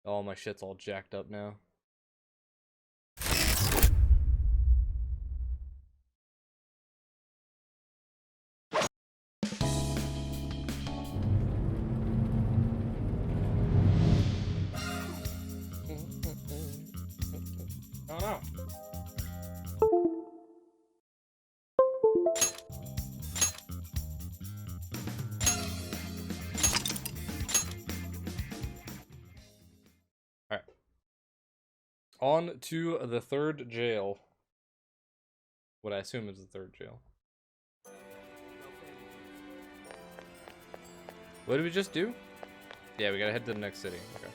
All my shit's all jacked up now. Oh no. Alright. On to the third jail. What I assume is the third jail. What did we just do? Yeah, we gotta head to the next city. Okay.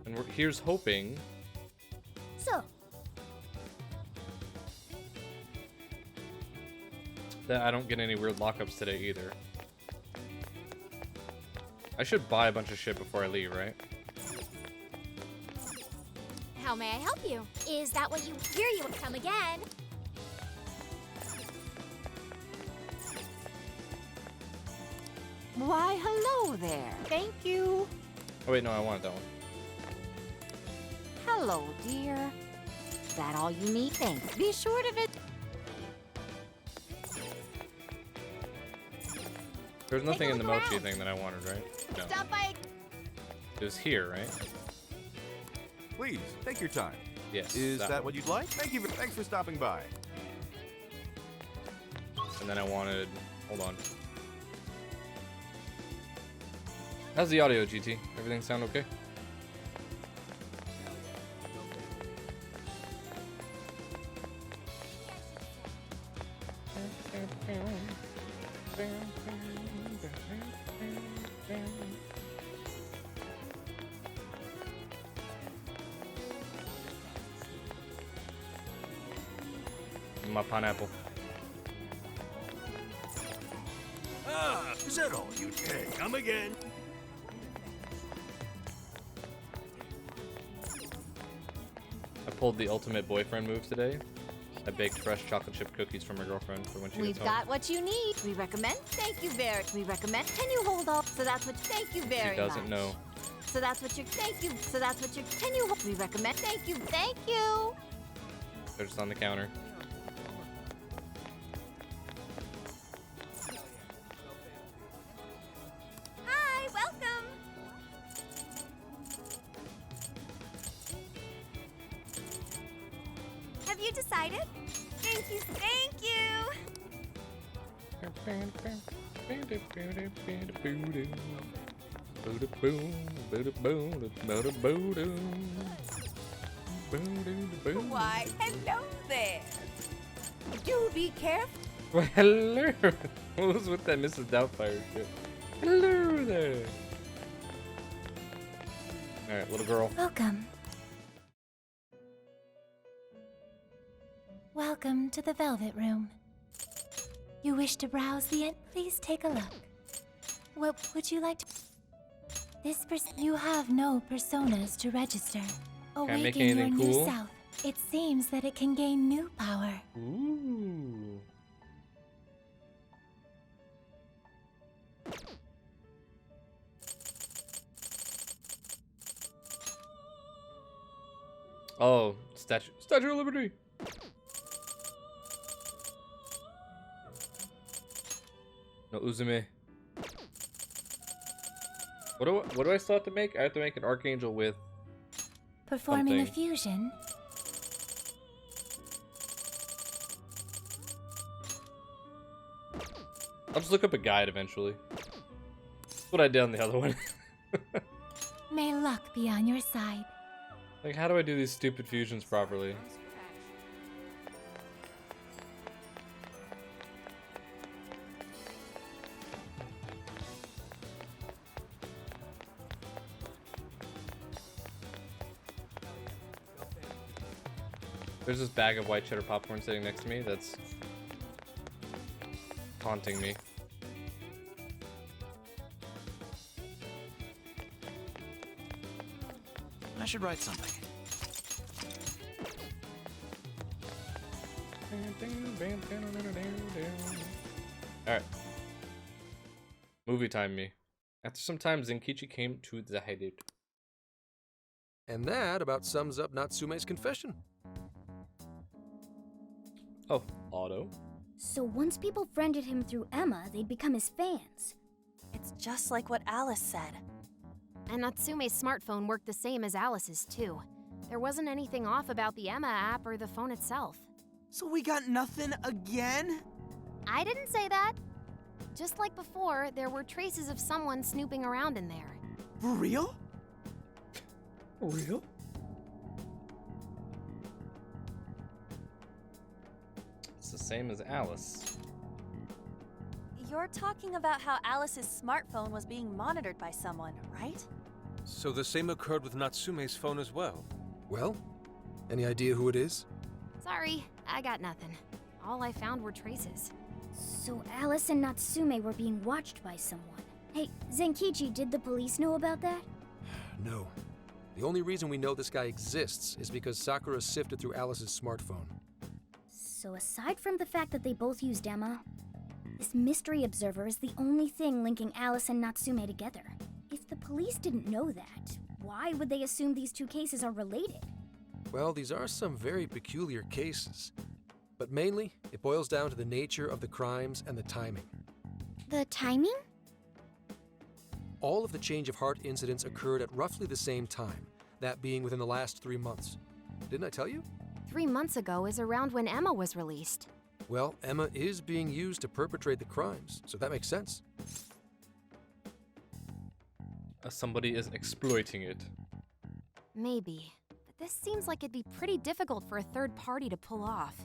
And here's hoping. So. That I don't get any weird lockups today either. I should buy a bunch of shit before I leave, right? How may I help you? Is that what you hear? You would come again? Why, hello there. Thank you. Oh wait, no, I wanted that one. Hello, dear. Is that all you need? Thanks. Be sure to visit. There's nothing in the mochi thing that I wanted, right? No. Stop by. It was here, right? Please, take your time. Yes. Is that one. what you'd like? Thanks for stopping by. And then I wanted. Hold on. How's the audio, GT? Everything sound okay? My pineapple. Ah, is that all you take? Come again. I pulled the ultimate boyfriend move today. I baked fresh chocolate chip cookies for my girlfriend for when she We've gets home. got what you need. We recommend. Thank you very. We recommend. Can you hold on? So that's what. Thank you very She doesn't much. know. So that's what you. Thank you. So that's what you. Can you? We recommend. Thank you. Thank you. They're just on the counter. Hi, welcome. Have you decided? Thank you. Thank you. Why, hello there. Do be careful. Well, hello. What was with that Mrs. Doubtfire shit? Hello there. All right, little girl. Welcome. Welcome to the Velvet Room. You wish to browse the please take a look. What would you like to... You have no personas to register. Can I make Awaken your anything new cool? self. It seems that it can gain new power. Ooh. Oh, Statue of Liberty. No Uzume. What do I still have to make? I have to make an Archangel with Performing a something. fusion. I'll just look up a guide eventually. That's what I did on the other one. May luck be on your side. Like, how do I do these stupid fusions properly? There's this bag of white cheddar popcorn sitting next to me that's haunting me. I should write something. Alright. Movie time me. After some time, Zenkichi came to the hideout. And that about sums up Natsume's confession. Oh, Otto. So once people friended him through Emma, they'd become his fans. It's just like what Alice said. And Natsume's smartphone worked the same as Alice's, too. There wasn't anything off about the Emma app or the phone itself. So we got nothing again? I didn't say that. Just like before, there were traces of someone snooping around in there. For real? For real? It's the same as Alice. You're talking about how Alice's smartphone was being monitored by someone, right? So the same occurred with Natsume's phone as well? Well, any idea who it is? Sorry, I got nothing. All I found were traces. So Alice and Natsume were being watched by someone. Hey, Zenkichi, did the police know about that? No. The only reason we know this guy exists is because Sakura sifted through Alice's smartphone. So aside from the fact that they both used Emma, this mystery observer is the only thing linking Alice and Natsume together. If the police didn't know that, why would they assume these two cases are related? Well, these are some very peculiar cases. But mainly, it boils down to the nature of the crimes and the timing. The timing? All of the change of heart incidents occurred at roughly the same time, that being within the last 3 months. Didn't I tell you? 3 months ago is around when Emma was released. Well, Emma is being used to perpetrate the crimes, so that makes sense. Somebody is exploiting it. Maybe. But this seems like it'd be pretty difficult for a third party to pull off.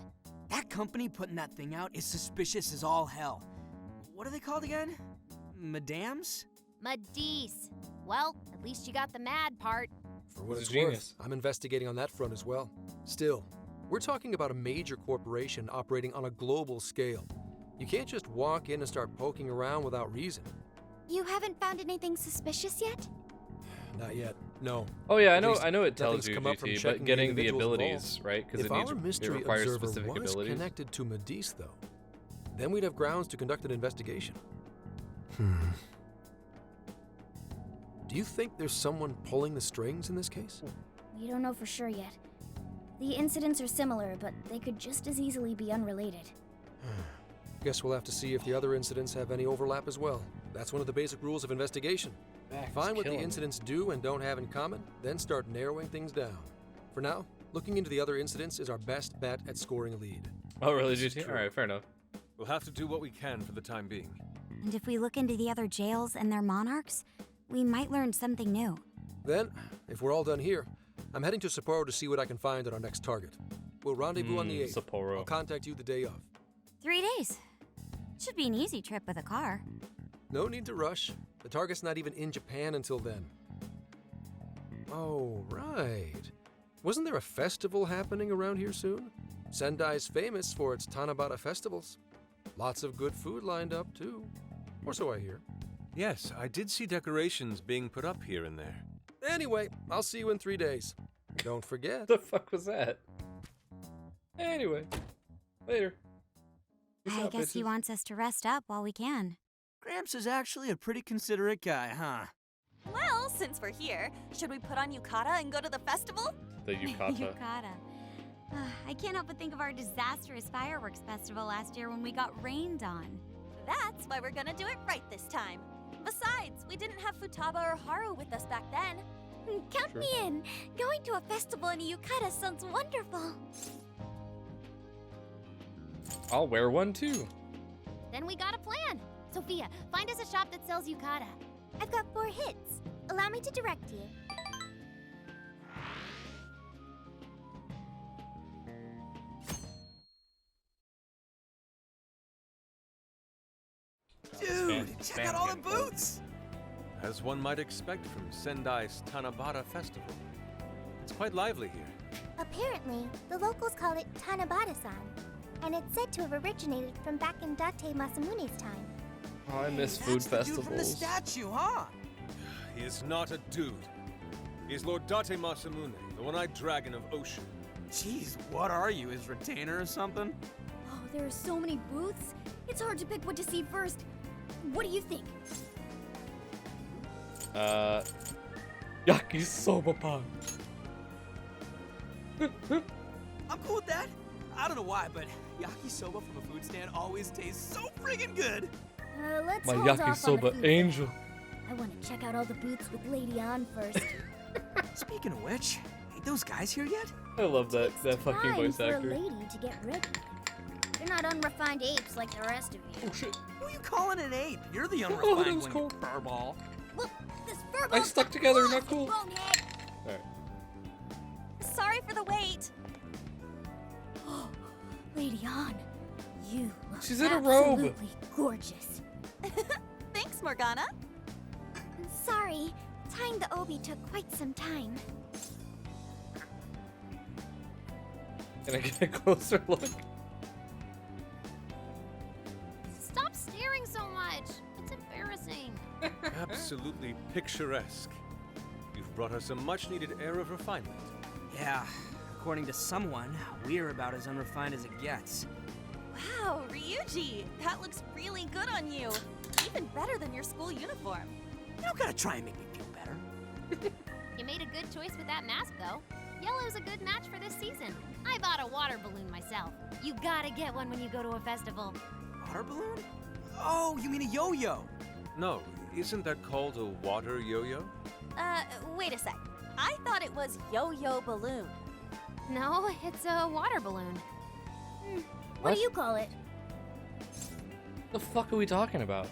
That company putting that thing out is suspicious as all hell. What are they called again? Madams? Madis. Well, at least you got the mad part. For what He's it's a worth, genius. I'm investigating on that front as well. Still, we're talking about a major corporation operating on a global scale. You can't just walk in and start poking around without reason. You haven't found anything suspicious yet? Not yet, no. Oh yeah, At least I know it tells nothing's you, come up from GT, checking but getting the individuals abilities, right? Because If our mystery requires observer specific was abilities. connected to Madis, though, then we'd have grounds to conduct an investigation. Do you think there's someone pulling the strings in this case? We don't know for sure yet. The incidents are similar, but they could just as easily be unrelated. Guess we'll have to see if the other incidents have any overlap as well. That's one of the basic rules of investigation. Find what the incidents do and don't have in common, then start narrowing things down. For now, looking into the other incidents is our best bet at scoring a lead. Oh really, This is GT? true. Alright, fair enough. We'll have to do what we can for the time being. And if we look into the other jails and their monarchs, we might learn something new. Then, if we're all done here, I'm heading to Sapporo to see what I can find at our next target. We'll rendezvous on the 8th. Sapporo. I'll contact you the day of. 3 days. Should be an easy trip with a car. No need to rush. The target's not even in Japan until then. Oh, right. Wasn't there a festival happening around here soon? Sendai's famous for its Tanabata festivals. Lots of good food lined up, too. Or so I hear. Yes, I did see decorations being put up here and there. Anyway, I'll see you in 3 days. Don't forget. What the fuck was that? Anyway, later. Peace I out, guess he bitches. wants us to rest up while we can. Gramps is actually a pretty considerate guy, huh? Well, since we're here, should we put on yukata and go to the festival? The yukata. Yukata. I can't help but think of our disastrous fireworks festival last year when we got rained on. That's why we're gonna do it right this time. Besides, we didn't have Futaba or Haru with us back then. Count Sure. me in! Going to a festival in a yukata sounds wonderful! I'll wear one too. Then we got a plan. Sophia, find us a shop that sells yukata. I've got 4 hits. Allow me to direct you. Dude, check out all the booths! As one might expect from Sendai's Tanabata Festival. It's quite lively here. Apparently, the locals call it Tanabata-san, and it's said to have originated from back in Date Masamune's time. Oh, I miss That's food the dude from the festivals. statue, huh? He is not a dude. He is Lord Date Masamune, the one-eyed dragon of Ocean. Jeez, what are you, his retainer or something? Oh, there are so many booths. It's hard to pick what to see first. What do you think? Yakisoba pan. I'm cool with that. I don't know why, but yakisoba from a food stand always tastes so friggin' good. Let's My hold off on the yakisoba food angel. thing. I want to check out all the booths with Lady on first. Speaking of which, ain't those guys here yet? I love that fucking Time voice for actor. a lady to get ready. They're not unrefined apes like the rest of you. Oh shit. Who are you calling an ape? You're the that unrefined was one, cool. you furball. Look, this furball. I stuck together, not cool. Bonehead. Alright. Sorry for the wait. Lady on, you look She's in a robe. absolutely gorgeous. Thanks, Morgana. Sorry, tying the obi took quite some time. Can I get a closer look? Stop staring so much. It's embarrassing. Absolutely picturesque. You've brought us a much-needed air of refinement. Yeah, according to someone, we're about as unrefined as it gets. Wow, Ryuji, that looks really good on you. Even better than your school uniform. You don't gotta try and make me feel better. You made a good choice with that mask, though. Yellow's a good match for this season. I bought a water balloon myself. You gotta get one when you go to a festival. Water balloon? Oh, you mean a yo-yo? No, isn't that called a water yo-yo? Wait a sec. I thought it was yo-yo balloon. No, it's a water balloon. What do you call it? The fuck are we talking about?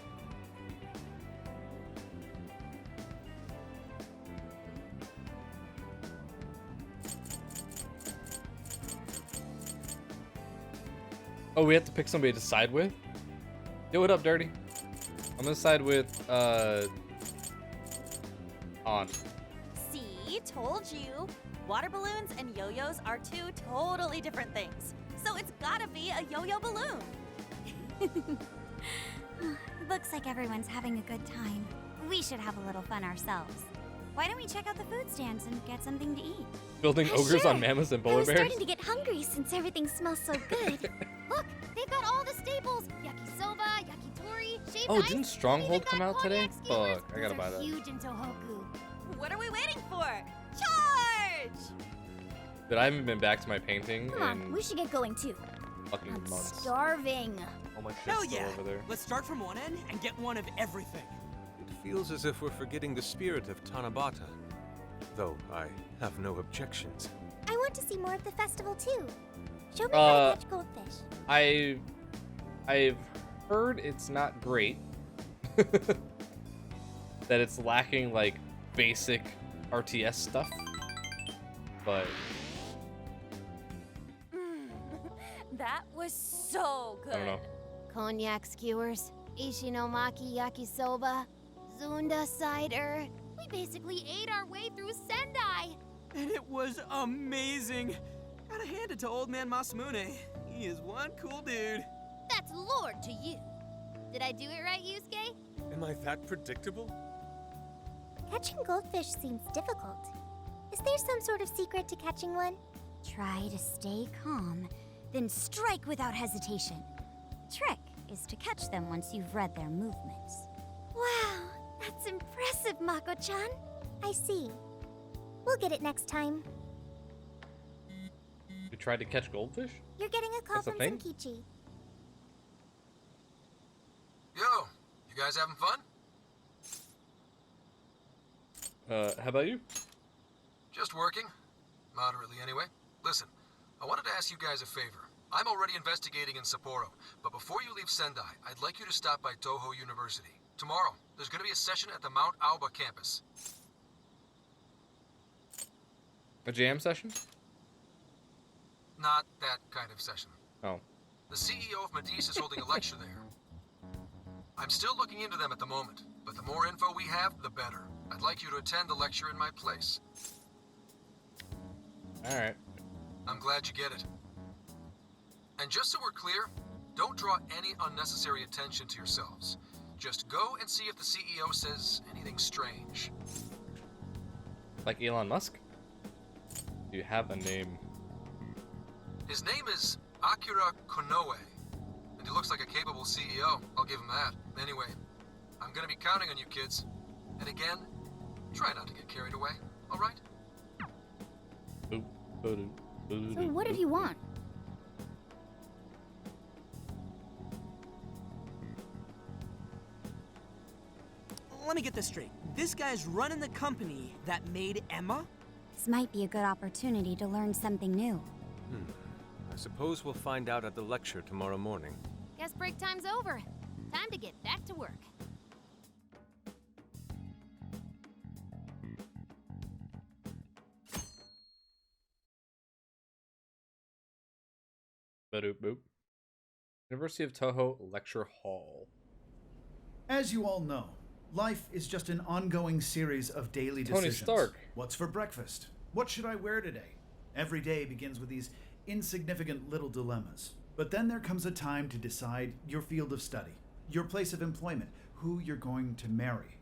Oh, we have to pick somebody to side with? Yo, what up, Dirty? I'm gonna side with, On. See, told you. Water balloons and yo-yos are two totally different things. So it's gotta be a yo-yo balloon. Looks like everyone's having a good time. We should have a little fun ourselves. Why don't we check out the food stands and get something to eat? Building ogres Sure. on mammoths and I polar was bears? starting to get hungry since everything smells so good. Look, they've got all the staples. Yakisoba, yakitori, shaved Oh, ice. didn't Stronghold They've come got out today? cognac skewers. Fuck, I gotta Those buy are that. huge in Tohoku. What are we waiting for? Charge! But I haven't been back to my painting Come on, in we should get going too. fucking I'm months. starving. All my Hell shit's still yeah! over there. Let's start from one end and get one of everything. It feels as if we're forgetting the spirit of Tanabata. Though I have no objections. I want to see more of the festival too. Show me how to catch goldfish. I've heard it's not great. That it's lacking like basic RTS stuff. But That was so good. I don't know. Cognac skewers, Ishinomaki yakisoba, Zunda cider. We basically ate our way through Sendai. And it was amazing. Gotta hand it to old man Masamune. He is one cool dude. That's Lord to you. Did I do it right, Yusuke? Am I that predictable? Catching goldfish seems difficult. Is there some sort of secret to catching one? Try to stay calm, then strike without hesitation. Trick is to catch them once you've read their movements. Wow, that's impressive, Mako-chan. I see. We'll get it next time. You tried to catch goldfish? You're getting a call That's a from thing? Senkichi. Yo, you guys having fun? How about you? Just working. Moderately, anyway. Listen, I wanted to ask you guys a favor. I'm already investigating in Sapporo, but before you leave Sendai, I'd like you to stop by Toho University. Tomorrow, there's going to be a session at the Mount Aoba campus. A jam session? Not that kind of session. Oh. The CEO of Medice is holding a lecture there. I'm still looking into them at the moment, but the more info we have, the better. I'd like you to attend the lecture in my place. Alright. I'm glad you get it. And just so we're clear, don't draw any unnecessary attention to yourselves. Just go and see if the CEO says anything strange. Like Elon Musk? Do you have a name? His name is Akira Konoe, and he looks like a capable CEO. I'll give him that. Anyway, I'm gonna be counting on you kids. And again, Try not to get carried away, all right? So what did he want? Let me get this straight. This guy's running the company that made Emma? This might be a good opportunity to learn something new. I suppose we'll find out at the lecture tomorrow morning. Guess break time's over. Time to get back to work. Boop. University of Toho Lecture Hall. As you all know, life is just an ongoing series of daily Tony decisions. Stark. What's for breakfast? What should I wear today? Every day begins with these insignificant little dilemmas. But then there comes a time to decide your field of study, your place of employment, who you're going to marry.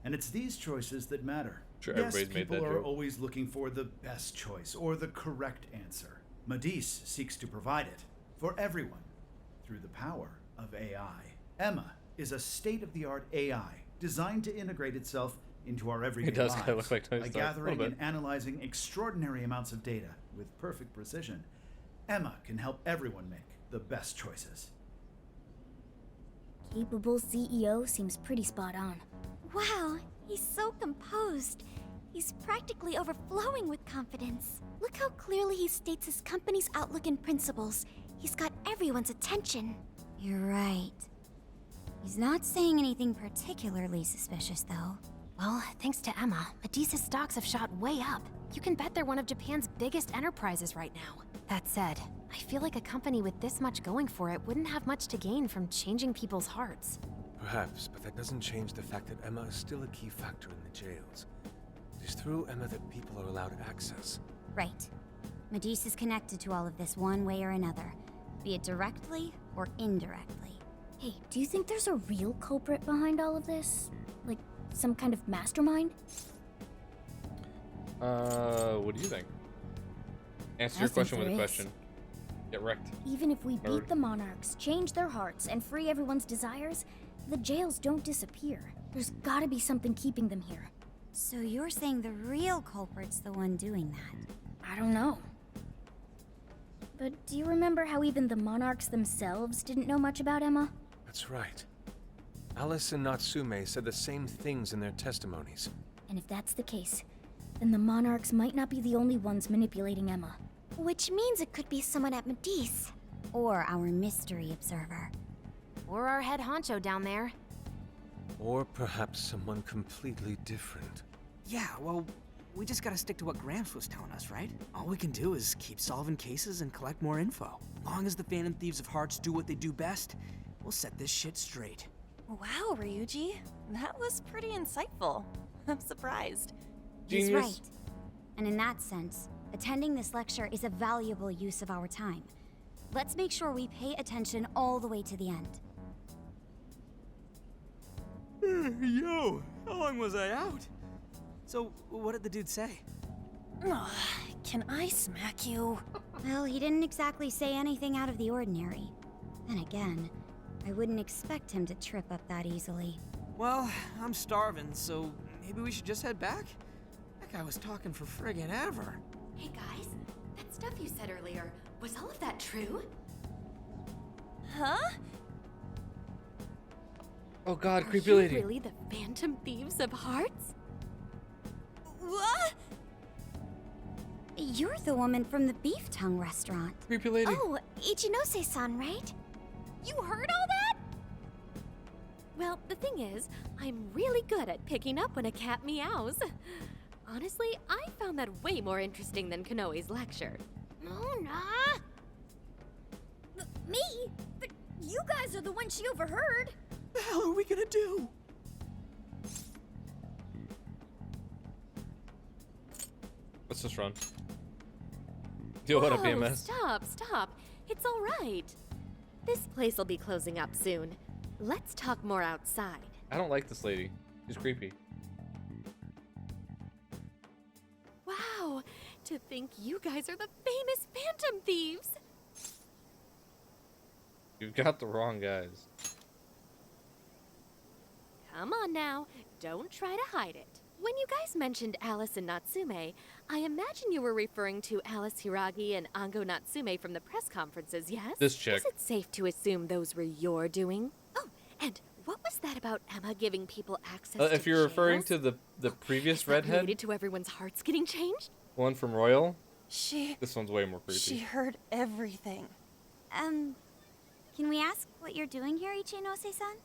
And it's these choices that matter. Sure, yes, everybody's made people that are joke. always looking for the best choice or the correct answer. Madis seeks to provide it for everyone through the power of AI. Emma is a state-of-the-art AI designed to integrate itself into our everyday It does lives kinda look like Tony by Stark, a gathering little and analyzing extraordinary amounts of data with perfect precision. Emma can help everyone make the best choices. Capable CEO seems pretty spot on. Wow, he's so composed. He's practically overflowing with confidence. Look how clearly he states his company's outlook and principles. He's got everyone's attention. You're right. He's not saying anything particularly suspicious, though. Well, thanks to Emma, Medusa's stocks have shot way up. You can bet they're one of Japan's biggest enterprises right now. That said, I feel like a company with this much going for it wouldn't have much to gain from changing people's hearts. Perhaps, but that doesn't change the fact that Emma is still a key factor in the jails. It is through Emma that people are allowed access. Right. Medusa's connected to all of this one way or another, be it directly or indirectly. Hey, do you think there's a real culprit behind all of this? Like, some kind of mastermind? What do you think? Answer your question with a question. Get wrecked. Even if we Nerd. beat the monarchs, change their hearts, and free everyone's desires, the jails don't disappear. There's gotta be something keeping them here. So you're saying the real culprit's the one doing that? I don't know. But do you remember how even the monarchs themselves didn't know much about Emma? That's right. Alice and Natsume said the same things in their testimonies. And if that's the case, then the monarchs might not be the only ones manipulating Emma. Which means it could be someone at Medis. Or our mystery observer. Or our head honcho down there. Or perhaps someone completely different. Yeah, well, we just gotta stick to what Gramps was telling us, right? All we can do is keep solving cases and collect more info. Long as the Phantom Thieves of Hearts do what they do best, we'll set this shit straight. Wow, Ryuji. That was pretty insightful. I'm surprised. He's right. And in that sense, attending this lecture is a valuable use of our time. Let's make sure we pay attention all the way to the end. Yo, how long was I out? So, what did the dude say? Ugh, can I smack you? Well, he didn't exactly say anything out of the ordinary. Then again, I wouldn't expect him to trip up that easily. Well, I'm starving, so maybe we should just head back? That guy was talking for friggin' ever. Hey guys, that stuff you said earlier, was all of that true? Huh? Oh god, Are creepy you lady. really the Phantom Thieves of Hearts? What? You're the woman from the Beef Tongue restaurant. Creepy lady. Oh, Ichinose-san, right? You heard all that? Well, the thing is, I'm really good at picking up when a cat meows. Honestly, I found that way more interesting than Konoe's lecture. Mona! Me? But you guys are the ones she overheard. The hell are we gonna do? Let's just run. Yo, what up, Whoa, BMS? Stop. It's all right. This place will be closing up soon. Let's talk more outside. I don't like this lady. She's creepy. Wow, to think you guys are the famous Phantom Thieves. You've got the wrong guys. Come on now, don't try to hide it. When you guys mentioned Alice and Natsume, I imagine you were referring to Alice Hiragi and Ango Natsume from the press conferences, yes? This chick. Is it safe to assume those were your doing? Oh, and what was that about Emma giving people access to If you're referring jails? to the previous Is that redhead, related to everyone's hearts getting changed? one from Royal, She this one's way more creepy. heard everything. Can we ask what you're doing here, Ichinose-san?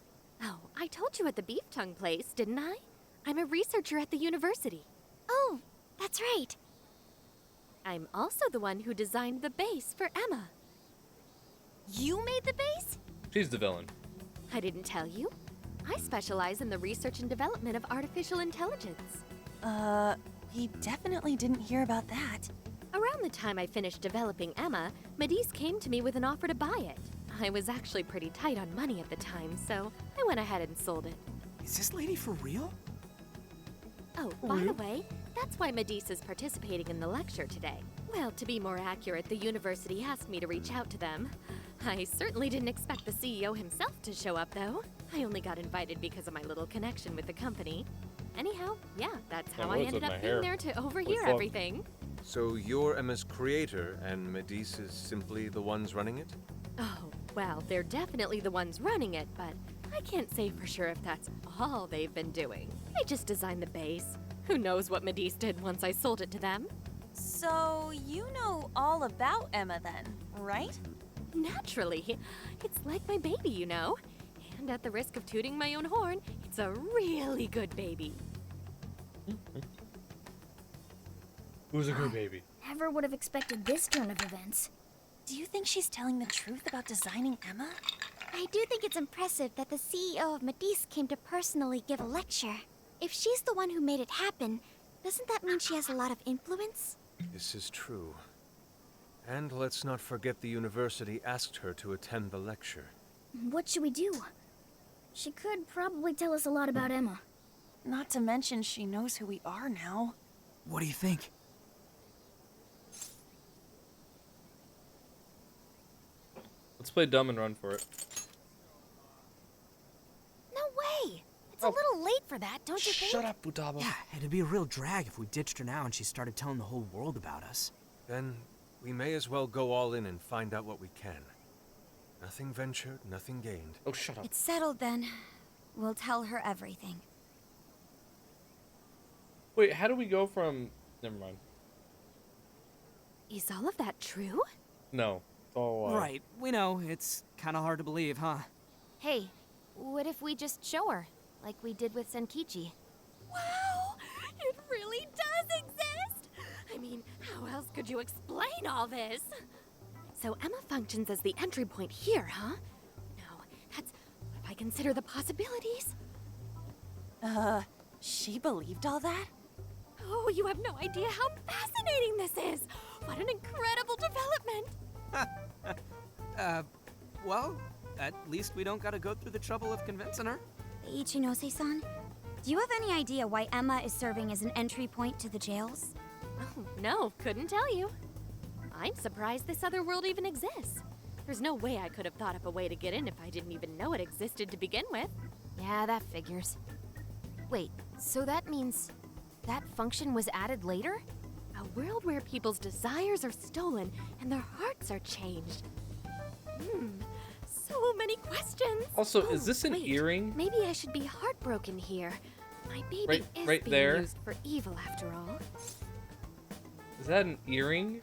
Oh, I told you at the beef tongue place, didn't I? I'm a researcher at the university. Oh, that's right. I'm also the one who designed the base for Emma. You made the base? She's the villain. I didn't tell you. I specialize in the research and development of artificial intelligence. We definitely didn't hear about that. Around the time I finished developing Emma, Medice came to me with an offer to buy it. I was actually pretty tight on money at the time, so I went ahead and sold it. Is this lady for real? Oh, by the way, that's why Medice is participating in the lecture today. Well, to be more accurate, the university asked me to reach out to them. I certainly didn't expect the CEO himself to show up, though. I only got invited because of my little connection with the company. Anyhow, yeah, that's how I ended up being there to overhear everything. So you're Emma's creator, and Medice is simply the ones running it? Oh, well, they're definitely the ones running it, but I can't say for sure if that's all they've been doing. I just designed the base. Who knows what Medice did once I sold it to them? So, you know all about Emma then, right? Naturally. It's like my baby, you know. And at the risk of tooting my own horn, it's a really good baby. Who's a good baby? Never would have expected this turn of events. Do you think she's telling the truth about designing Emma? I do think it's impressive that the CEO of Medice came to personally give a lecture. If she's the one who made it happen, doesn't that mean she has a lot of influence? This is true. And let's not forget the university asked her to attend the lecture. What should we do? She could probably tell us a lot about Emma. Not to mention she knows who we are now. What do you think? Let's play dumb and run for it. No way! It's a little late for that, don't you think? Shut up, Futaba. Yeah, it'd be a real drag if we ditched her now and she started telling the whole world about us. Then we may as well go all in and find out what we can. Nothing ventured, nothing gained. Oh, shut up. It's settled then. We'll tell her everything. Wait, how do we go from... Never mind. Is all of that true? No. It's all Right, we know. It's kind of hard to believe, huh? Hey, what if we just show her, like we did with Senkichi? Wow! It really does exist! I mean, how else could you explain all this? So Emma functions as the entry point here, huh? No, that's... What if I consider the possibilities? She believed all that? Oh, you have no idea how fascinating this is! What an incredible development! Well, at least we don't gotta go through the trouble of convincing her. Ichinose-san, do you have any idea why Emma is serving as an entry point to the jails? Oh, no, couldn't tell you. I'm surprised this other world even exists. There's no way I could have thought up a way to get in if I didn't even know it existed to begin with. Yeah, that figures. Wait, so that means that function was added later? A world where people's desires are stolen and their hearts are changed. So many questions. Also, is this an wait, earring? Maybe I should be heartbroken here. My baby is right being there. used for evil after all. Is that an earring?